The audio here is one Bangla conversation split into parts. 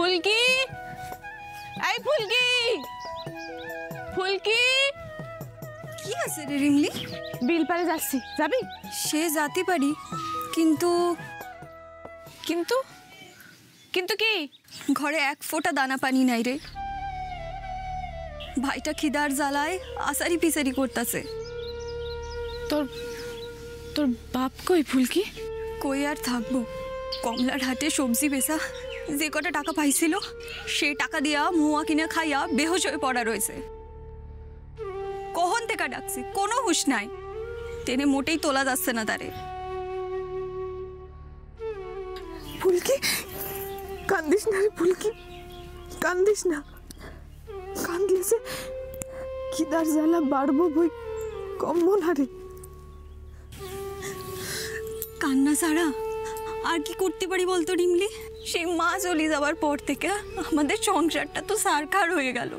ফুলকি, এই ফুলকি, ফুলকি। কি আছে রে রিমলি? বিল পারে যাচ্ছি, যাবি? সে যেতে পারি, কিন্তু কিন্তু কিন্তু কি? ঘরে এক ফোঁটা দানা পানি নাই রে। ভাইটা খিদার জ্বালায় আসারি পিসারি করতেছে। তোর তোর বাপ কই ফুলকি? কই আর থাকবো, কমলার হাটে সবজি বেচা যে কটা টাকা পাইছিল সেই টাকা দিয়া মুয়া কিনে খাইয়া বেহুশ হয়ে পড়া রয়েছে। কখন থেকে ডাকছি, কোনো হুঁশ নাই। টেনে মোটেই তোলা যাচ্ছে না তারে। ফুলকি, কান্দিস না রে ফুলকি, কান্দিস না। কান্দলে যে খিদার জ্বালা বাড়বো বই কমবো না রে। কান্না ছাড়া আর কি করতে পারি বলতো রিমলি? সেই মা চলে যাওয়ার পর থেকে আমাদের সংসারটা তো সারখার হয়ে গেল।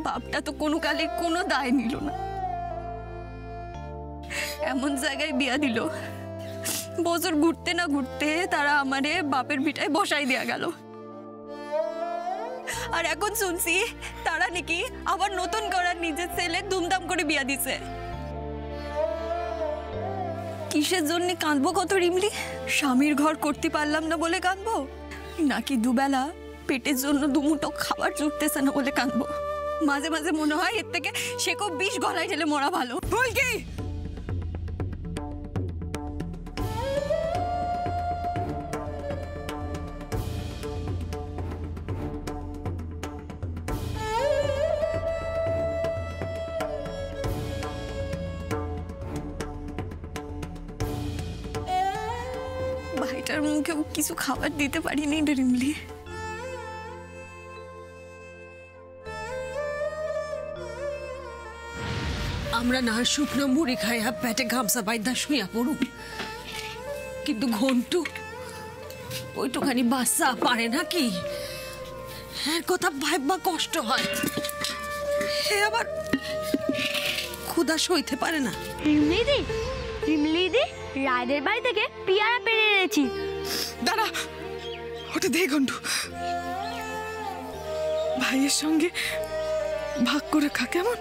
বাপটা তো কোনো কালে কোনো দায় নিল না, এমন জায়গায় বিয়া দিল বছর ঘুরতে না ঘুরতে তারা আমারে বাপের ভিটায় বসাই দেয়া গেল। আর এখন শুনছি তারা নাকি আবার নতুন করার নিজের ছেলে ধুমধাম করে বিয়া দিছে। কিসের জন্য কাঁদবো কত রিমলি? স্বামীর ঘর করতে পারলাম না বলে কাঁদবো, নাকি দুবেলা পেটের জন্য দুমুটো খাবার জুটতেছে না বলে কাঁদবো? মাঝে মাঝে মনে হয় এর থেকে সে খুব বিষ গলায় ঢেলে মরা ভালো। ফুলকি, ভাইটার মুখেও কিছু খাবার দিতে পারিনি রিমলি। আমরা না শুকনো মুড়ি খাইয়া পেটে গামছা বাইদা শুইয়া পড়ুক, কিন্তু ঘন্টু ওইটুখানি বাচ্চা পারে নাকি? হ্যাঁ, কথা ভাববা কষ্ট হয়। হে আবার ক্ষুধা সইতে পারে না। রিমলিদি রায়দের বাড়ি থেকে পিয়ারা পেরে এনেছি। দাঁড়া, ওটা দে ঘন্টু, ভাইয়ের সঙ্গে ভাগ করে খা কেমন?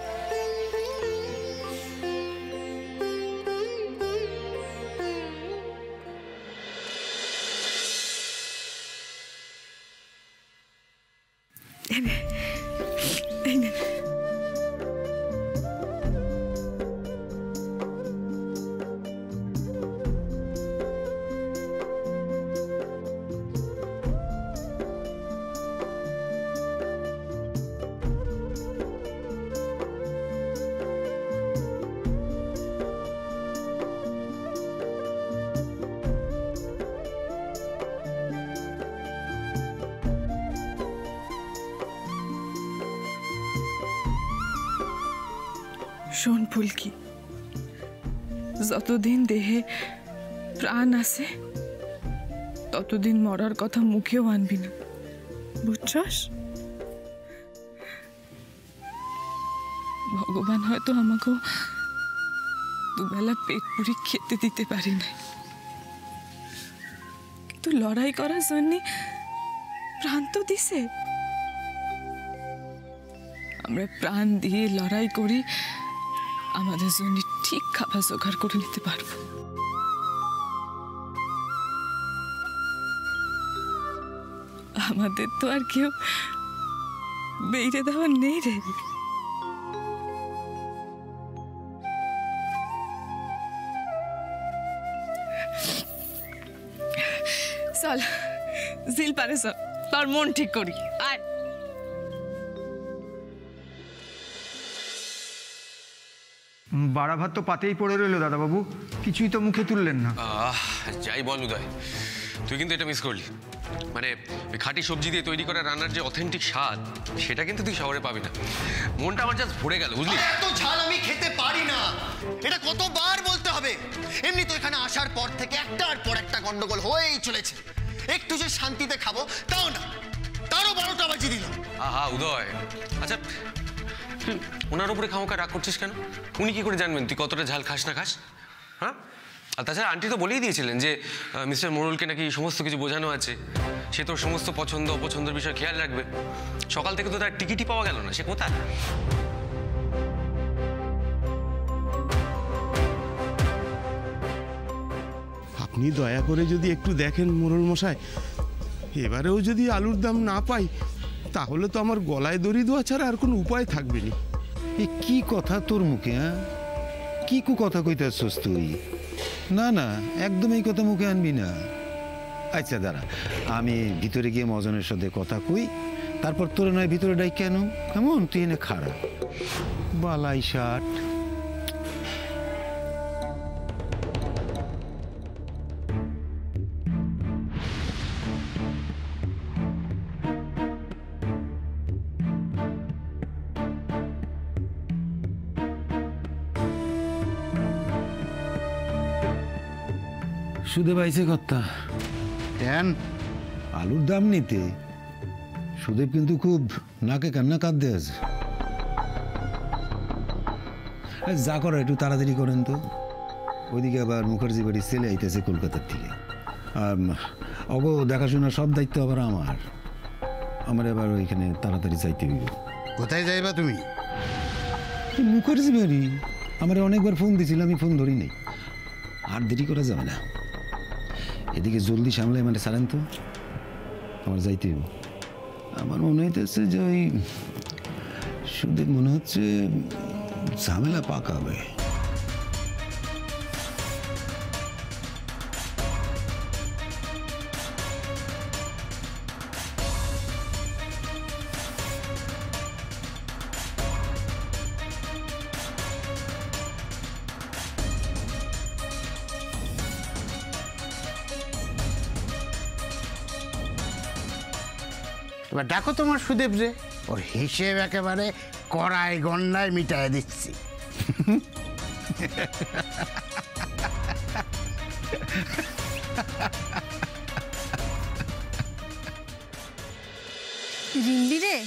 শোন ফুলকি, যতদিন দেহে প্রাণ আছে ততদিন মরার কথা মুখেও আনবি না, বুঝছস? ভগবান হয়তো আমাকেও দুবেলা পেট পুরি খেতে দিতে পারি না, কিন্তু লড়াই করার জন্য প্রাণ তো দিছে। আমরা প্রাণ দিয়ে লড়াই করি আমাদের জন্য ঠিক খাবার জোগাড় করে নিতে পারবো। আমাদের তো আর কেউ বেইরে দেওয়ার নেই রে। চল জিল পারে, চল তোর মন ঠিক করি। আয় বাড়া ভাত তো পাতেই পড়ে রইল দাদাবাবু, কিছুই তো মুখে তুললেন না। যাই বল উদয়, তুই কিন্তু এটা মিস করলি। মানে খাঁটি সবজি দিয়ে তৈরি করা রান্নার যে অথেন্টিক স্বাদ, সেটা কিন্তু তুই শহরে পাবি না। মনটা আমার জাস্ট ভরে গেল, বুঝলি? এত ঝাল আমি খেতে পারি না, এটা কতবার বলতে হবে? এমনি তো এখানে আসার পর থেকে একটার পর একটা গন্ডগোল হয়েই চলেছে। একটু যে শান্তিতে খাবো তাও না, তারও 12টা বাজিয়ে দিল। আহা উদয়, আচ্ছা ওনার উপরে খামোকা রাগ করছিস কেন? উনি কি করে জানবেন তুই কতটা ঝাল খাস না খাস? হ্যাঁ, আর তাছাড়া আন্টি তো বলেই দিয়েছিলেন যে মিস্টার মোড়লকে নাকি সমস্ত কিছু বোঝানো আছে, সে তোর সমস্ত পছন্দ অপছন্দের বিষয়ে খেয়াল রাখবে। সকাল থেকে তো তার টিকিটই পাওয়া গেল না, সে কোথায়? আপনি দয়া করে যদি একটু দেখেন মোড়ল মশাই, এবারেও যদি আলুর দাম না পাই তাহলে তো আমার গলায় দড়ি দেওয়া ছাড়া আর কোনো উপায় থাকবে না। এ কি কথা তোর মুখে? হ্যাঁ, কি কথা কইতাছস তুই? না না, একদম এই কথা মুখে আনবি না। আচ্ছা দাঁড়া, আমি ভিতরে গিয়ে মজনের সাথে কথা কই, তারপর তোর নয় ভিতরে ডাই কেন কেমন? তুই এনে খাড়া বালাই শার্ট। সুদেব আইছে কর্তা। কেন? আলুর দাম নিতে। সুদেব কিন্তু খুব নাকে কান্না কাঁদতে আছে। যা করো একটু তাড়াতাড়ি করেন তো। ওইদিকে আবার মুখার্জি বাড়ির ছেলে আইতেছে কলকাতার থেকে। অগো দেখাশোনা সব দায়িত্ব আবার আমার এবার ওইখানে তাড়াতাড়ি চাইতে হইব। কোথায় যাইবা তুমি? মুখার্জি বাড়ি। আমার অনেকবার ফোন দিয়েছিল, আমি ফোন ধরি নাই। আর দেরি করা যাবে না, এদিকে জলদি সামলে মানে সারেন তো, আমার যাইতে হইব। আমার মনে হইতেছে যে ওই সুদেব মনে হচ্ছে ঝামেলা পাকাবে। এবার ডাকো তোমার সুদেব রে, ওর হিসেব একেবারে কড়াই গন্ডায় মিটায় দিচ্ছি। রিম্বি রে,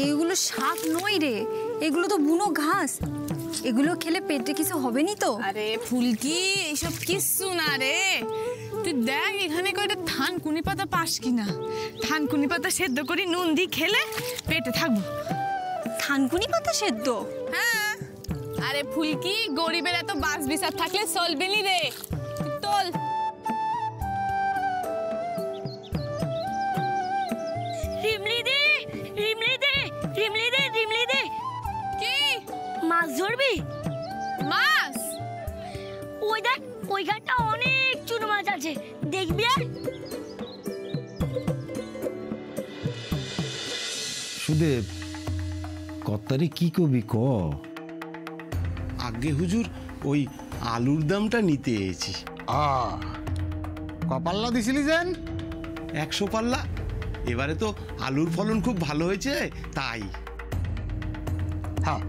এগুলো শাক নয় রে, এগুলো তো বুনো ঘাস। এগুলো খেলে পেটে কিছু হবে নি তো? আরে ফুলকি, এইসব কিচ্ছু না রে। তুই দেখ এখানে কয়টা থানকুনি পাতা পাস কিনা। থানকুনি পাতা সেদ্ধ করে নুন দিয়ে খেলে পেটে থাকবো। থানকুনি পাতা সেদ্ধ? হ্যাঁ। আরে ফুলকি, গরিবের এত বাস বিচার থাকলে চলবে নি রে। তোল। রিমলি দে, রিমলি দে, রিমলি দে, রিমলি দে। কি মাছ ধরবি? মাছ? ওই দেখ, ওই ঘাটটা অনেক চুনো মাছ আছে, দেখবি? আর সুদেব, কর্তারে কি কবি ক? আগে হুজুর, ওই আলুর দামটা নিতে এসেছি। কপাল্লা দিছিলি যেন? 100 পাল্লা। এবারে তো আলুর ফলন খুব ভালো হয়েছে, তাই। হ্যাঁ,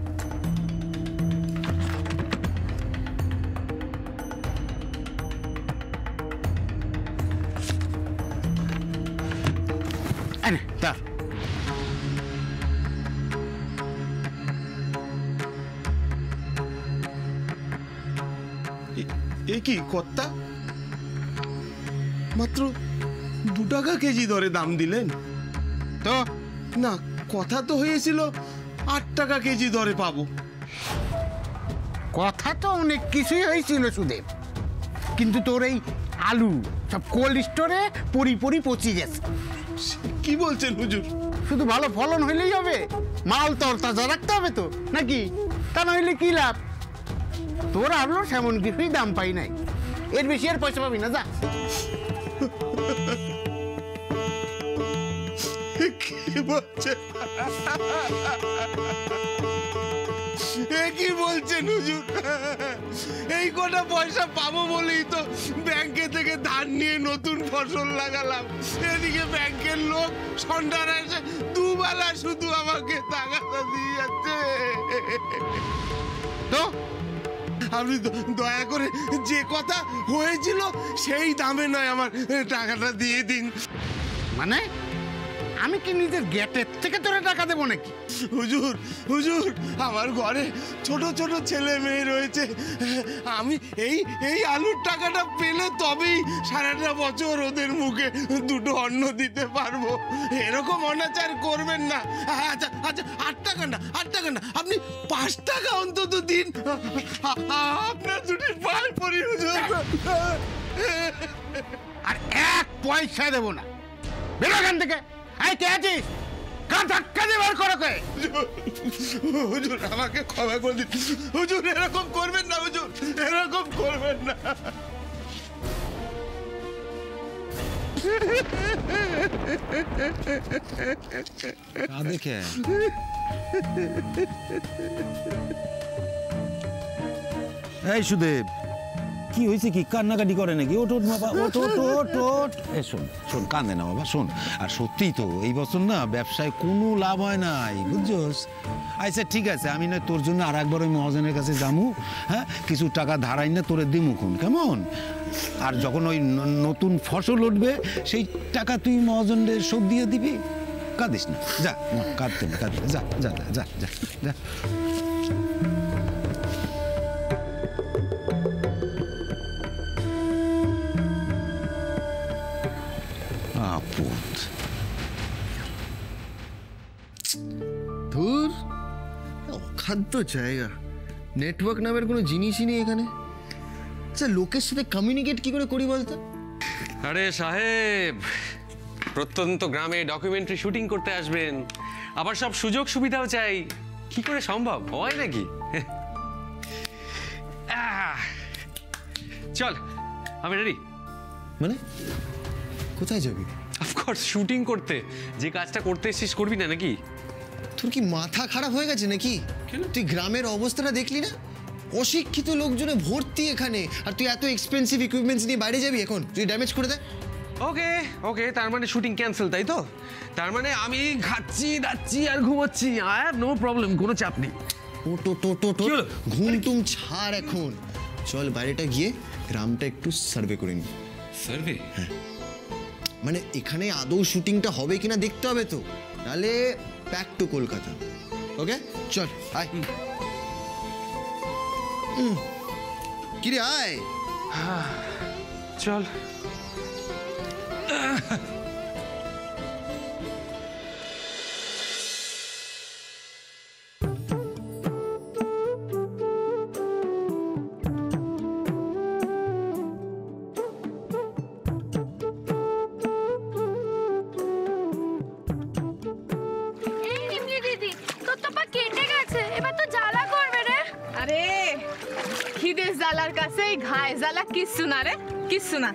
ধর। এ কি কর্তা, মাত্র 2 টাকা কেজি দরে দাম দিলেন তো না? কথা তো হয়েছিল 8 টাকা কেজি দরে পাবো। কথা তো অনেক কিছুই হয়েছিল সুদেব, কিন্তু তোর এই আলু সব কোল্ড স্টোরে পরি পচি গেছে। কি বলছেন হুজুর? শুধু ভালো ফলন হইলেই হবে? মাল তোর তাজা রাখতে হবে তো নাকি? তা নইলে কি লাভ? তোর আলুর সেমন কিছুই দাম পাই নাই, এর বেশি আর পয়সা পাবি না, যা। কি বলছেন? কি বলছেন হুজুর? এই কটা পয়সা পাবো বলেই তো ব্যাংকে থেকে ধার নিয়ে নতুন ফসল লাগালাম। এদিকে ব্যাংকের লোক সন্ধ্যার এসে 2 বেলা শুধু আমাকে টাকাটা দিয়ে যাচ্ছে। তো আপনি দয়া করে যে কথা হয়েছিল সেই দামে নয় আমার টাকাটা দিয়ে দিন। মানে আমি কি নিজের গেটের থেকে তোরে টাকা দেবো নাকি? হুজুর হুজুর, আমার ঘরে ছোট ছোট ছেলে মেয়ে রয়েছে। আমি এই আলুর টাকাটা পেলে তবেই সারাটা বছর ওদের মুখে দুটো অন্ন দিতে পারবো। এরকম অনাচার করবেন না। আচ্ছা আচ্ছা, 8 টাকা না, আপনি 5 টাকা অন্তত দিন। আপনার দুটি পায়ে পড়ি হুজুর। আর 1 পয়সা দেবো না। বেরো এখান থেকে। এই কে আছিস? কান ধাক্কা দিয়ে বার করো কে? হুজুর আমাকে ক্ষমা করে দিন হুজুর, এরকম করবেন না হুজুর, এরকম করবেন না। দেখে এই সুদেব, কি হয়েছে? কি কান্নাকাটি করে নাকি? ওট ওট বাবা, ওট ওট ওট ওট। এ শোন শোন, কান্দে না বাবা, শোন। আর সত্যিই তো এই বছর না ব্যবসায় কোনো লাভ হয় নাই, বুঝছস? আচ্ছা ঠিক আছে, আমি না তোর জন্য আর একবার ওই মহাজনের কাছে যামু, হ্যাঁ, কিছু টাকা ধারাই না তোরে দিমু খুন, কেমন? আর যখন ওই নতুন ফসল উঠবে সেই টাকা তুই মহাজনের শোধ দিয়ে দিবি। কাঁদিস না, যা, কাঁদতে না, কাঁদতে না, যা যা যা যা যা। ধুর, অখাদ্য জায়গা, নেটওয়ার্ক নামের কোনো জিনিসই নেই এখানে। আচ্ছা, লোকের সাথে কমিউনিকেট কি করে করি বলতো? আরে সাহেব, প্রত্যন্ত গ্রামে ডকুমেন্টারি শুটিং করতে আসবেন, আবার সব সুযোগ সুবিধাও চাই, কি করে সম্ভব হয় নাকি? চল, আমি রেডি। মানে কোথায় যাবি? অফকোর্স শুটিং করতে। যে কাজটা করতে এসেছিস করবি না নাকি? তোর কি মাথা খারাপ হয়ে গেছে নাকি? তুই গ্রামের অবস্থাটা দেখলি না? অশিক্ষিত লোকজনে ভর্তি এখানে, আর তুই এত এক্সপেন্সিভ ইকুইপমেন্টস নিয়ে বাইরে যাবি এখন? তুই ড্যামেজ করে দে। ওকে ওকে, তার মানে শুটিং ক্যান্সেল, তাই তো? তার মানে আমি খাচ্ছি দাচ্ছি আর ঘুমোচ্ছি, আই হ্যাভ নো প্রবলেম, কোনো চাপ নেই। ও টো টো টো টো, ঘুম টুম ছাড় এখন। চল বাইরেটা গিয়ে গ্রামটা একটু সার্ভে করে নি। সার্ভে? হ্যাঁ, মানে এখানে আদৌ শুটিংটা হবে কিনা দেখতে হবে তো, নাহলে ব্যাক টু কলকাতা। ওকে চল আয়। কিরে আয়। চল। জ্বালার কাছে এই ঘায়ে জ্বালা কিচ্ছু না রে, কিচ্ছু না।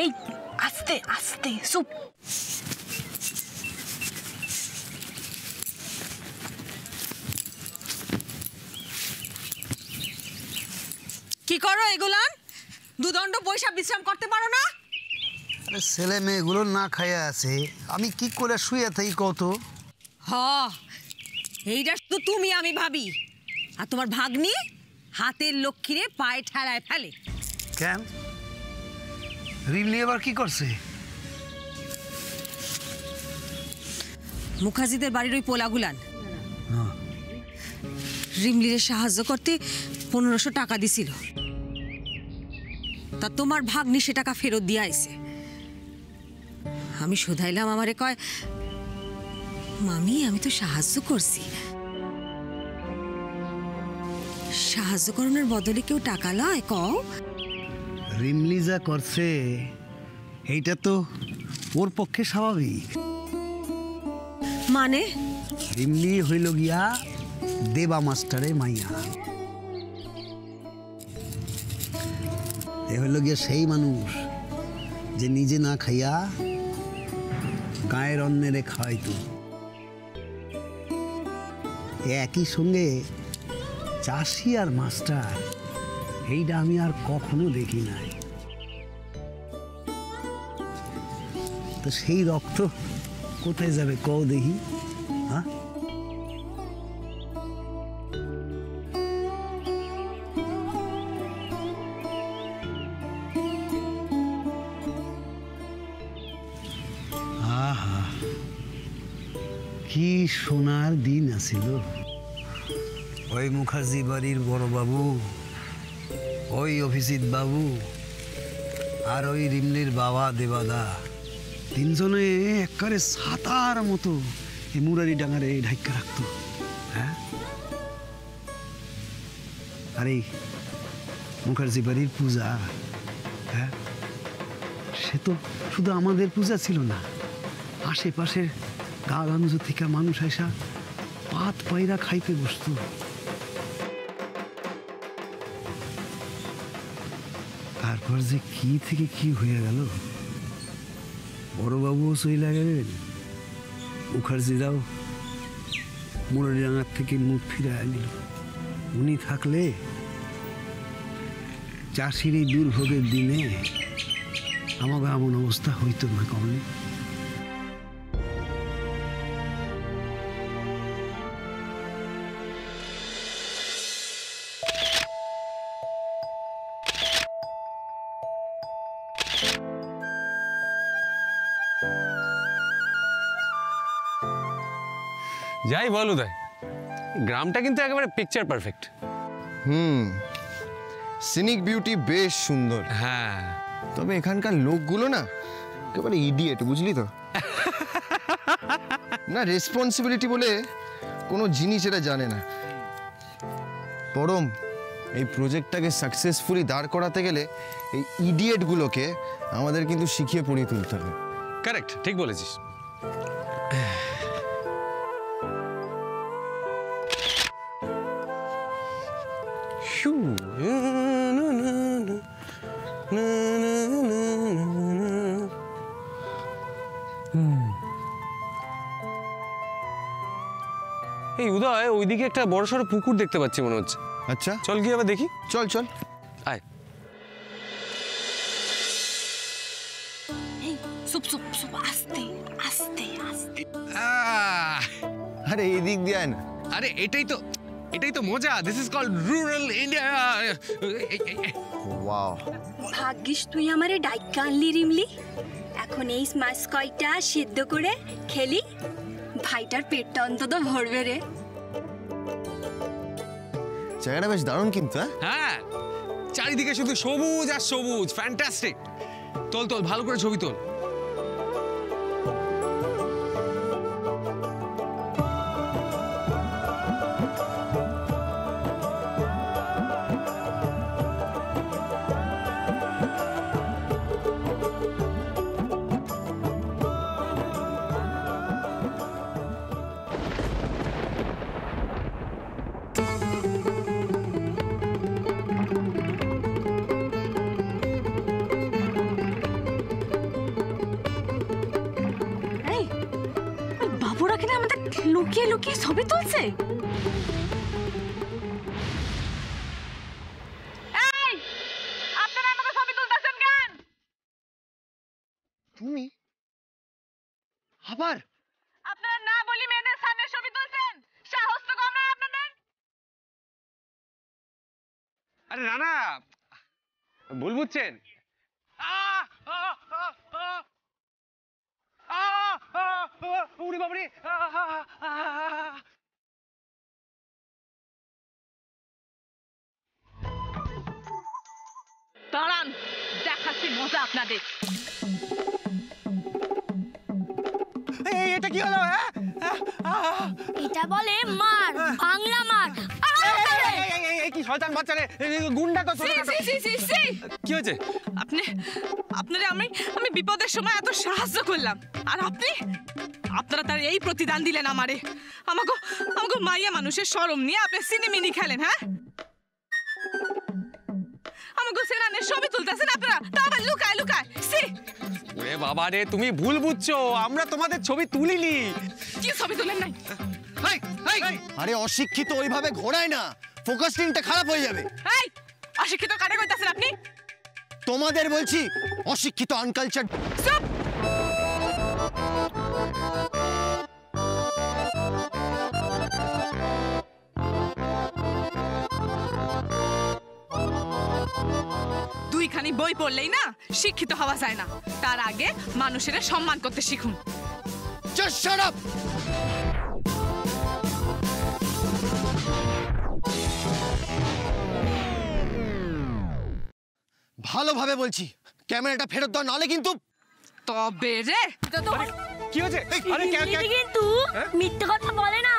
এই আস্তে আস্তে চুপ। কি করো এগুলান? দুদণ্ড পয়সা বিশ্রাম করতে পারো না? আরে ছেলে মেয়েগুলো না খাইয়া আছে, আমি কি করে শুয়ে থাকি কত? হ, এইটা তো তুমি আমি ভাবি, আর তোমার ভাগ্নি হাতের লক্ষ্মীরে পায়ে ঠেলায় ফেলে। কেন? রিমলি এবার কি করছে? মুখার্জিদের বাড়ির ওই পোলাগুলান রিমলিরে সাহায্য করতে 1500 টাকা দিছিল, তা তোমার ভাগ্নি সে টাকা ফেরত দিয়ে আইছে। আমি শুধাইলাম, আমারে কয়, মামি আমি তো সাহায্য করছি, সাহায্য করানোর বদলে কেউ টাকা লয়? কও। রিমলি যা করছে এইটা তো ওর পক্ষে স্বাভাবিক। মানে? রিমলি হইল গিয়া দেবা মাস্টারে মাইয়া, এ হইল গিয়া সেই মানুষ যে নিজে না খাইয়া গায়ের অন্যেরে খাওয়াইতো। একই সঙ্গে চাষি আর মাস্টার, এইটা আমি আর কখনো দেখি নাই। তো সেই রক্ত কোথায় যাবে কও দেখি? হ্যাঁ, কি সোনার দিন আছিল। ওই মুখার্জি বাড়ির বড় বাবু, ওই অভিজিৎ বাবু আর ওই রিমলির বাবা দেবাদা তিনজনে একবারে ছাতার মতো এই মুরারি ডাঙারে ঢাইকা রাখতো। হ্যাঁ, আর এই মুখার্জি বাড়ির পূজা, হ্যাঁ, সে তো শুধু আমাদের পূজা ছিল না, আশেপাশের গাগঞ্জ থেকে মানুষ আইসা পাত পায়রা খাইতে বসতো। তারপর যে কি থেকে কি হয়ে গেল, বড়বাবুও চইলা গেলেন, মুখার্জিরাও মুরারিডাঙ্গার থেকে মুখ ফিরাইয়া নিল। উনি থাকলে চাষির এই দুর্ভোগের দিনে আমাকে এমন অবস্থা হইতো না কমলে। যাই বল উদয়, গ্রামটা কিন্তু একেবারে পিকচার পারফেক্ট। সিনিক বিউটি বেশ সুন্দর। হ্যাঁ, তবে এখানকার লোকগুলো না একেবারে ইডিয়েট, বুঝলি তো? না, রেসপন্সিবিলিটি বলে কোনো জিনিস এরা জানে না। পরম এই প্রজেক্টটাকে সাকসেসফুলি দাঁড় করাতে গেলে এই ইডিয়েটগুলোকে আমাদের কিন্তু শিখিয়ে পড়িয়ে তুলতে হবে। কারেক্ট, ঠিক বলেছিস। এই উদয়, ওইদিকে একটা বড়সড় পুকুর দেখতে পাচ্ছি মনে হচ্ছে। আচ্ছা, চল গিয়ে আবার দেখি। চল চল, আয়। সুপ সুপ সুপ, আস্তে আস্তে আস্তে। আরে এই দিক দিয়ে আয় না। আরে এটাই তো মজা। This is called rural India. Wow, ভাগ্যিস তুই আমারে ডাইকা আনলি রিমলি। এখন এই মাছ কয়টা সিদ্ধ করে খেলি, ভাইটার পেটটা অন্তত ভরবে রে। জায়গাটা বেশ দারুণ কিন্তু। হ্যাঁ, চারিদিকে শুধু সবুজ আর সবুজ, ফ্যান্টাস্টিক। তোল তোল, ভালো করে ছবি তোল। বাবুরা কিনা আমাদের লুকিয়ে লুকিয়ে ছবি তুলছে। আপনারা আমাকে ছবি তুলতেছেন কেন? তুমি আবার আপনারা না বলি মেয়েদের সামনে ছবি তুলছেন, সাহস তো কম নয় আপনাদের। আরে রানা, ভুল বুঝছেন। উড়ি বাবরি, দাঁড়ান, দেখাচ্ছি মজা আপনাদের। এটা কি হলো? এটা বলে মার, বাংলা মার। কি শয়তান বাচ্চা রে, গুন্ডা তো। কি হয়েছে? আপনারা আমি বিপদের সময় এত সাহায্য করলাম, আর আপনারা তার এই প্রতিদান দিলেন আমারে। আমাকে মাইয়া মানুষের শরম নিয়ে আপনি সিনেমিনি খেলেন। হ্যাঁ, আমাকে সেনানের ছবি তুলতেছেন আপনারা, তা আবার লুকায় লুকায়। ওরে বাবা রে, তুমি ভুল বুঝছো, আমরা তোমাদের ছবি তুলিনি। কি ছবি তুলেন নাই? আরে অশিক্ষিত ওইভাবে ঘোরায় না, ফোকাসিংটা খারাপ হয়ে যাবে। এই অশিক্ষিত কারে কইতাছেন আপনি? তোমাদের বলছি, অশিক্ষিত আনকালচার। চুপ! দুইখানি বই পড়লেই না শিক্ষিত হওয়া যায় না, তার আগে মানুষের সম্মান করতে শিখুন। Just shut up! ভালোভাবে বলছি, ক্যামেরাটা ফেরত দাও, নালে কিন্তু। তবে রে কি হয়েছে? আরে কিন্তু মিথ্যে কথা বলে না।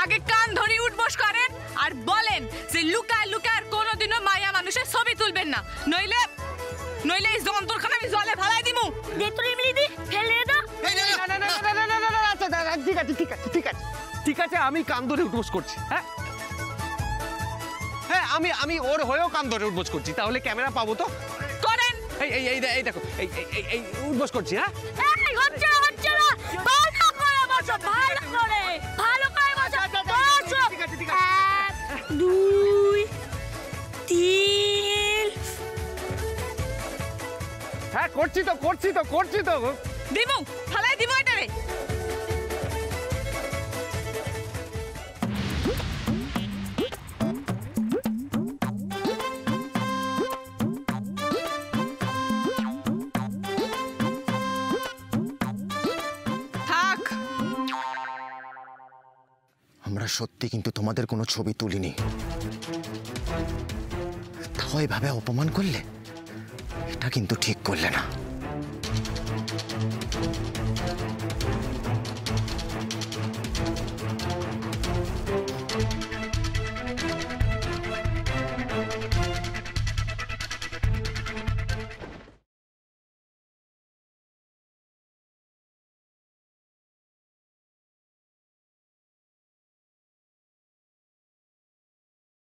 আগে কান ধরে উঠবস করেন আর বলেন যে লুকায় লুকায় আর কোনোদিনও মায়া মানুষের ছবি তুলবেন না, নইলে নইলে এই যন্ত্রখানা আমি জলে ফেলাই দিমু। দে তো রিমলি দি, ফেলে দে। আচ্ছা ঠিক আছে ঠিক আছে ঠিক আছে ঠিক আছে, আমি কান ধরে উঠবোস করছি। হ্যাঁ হ্যাঁ, আমি ওর হয়েও কান ধরে উঠবোস করছি, তাহলে ক্যামেরা পাবো তো? করেন। এই এই এই এই দেখো, এই এই এই উঠবোস করছি। হ্যাঁ এই হচ্ছে না, ভালো করে বসো, ভালো করে বসো। বসো। ঠিক আছে ঠিক আছে। 1 2 3। হ্যাঁ করছি তো দিমু, ফেলাই দিমু এটা রে। থাক। আমরা সত্যি কিন্তু তোমাদের কোনো ছবি তুলিনি, তাও এভাবে অপমান করলে, এটা কিন্তু ঠিক করলে না।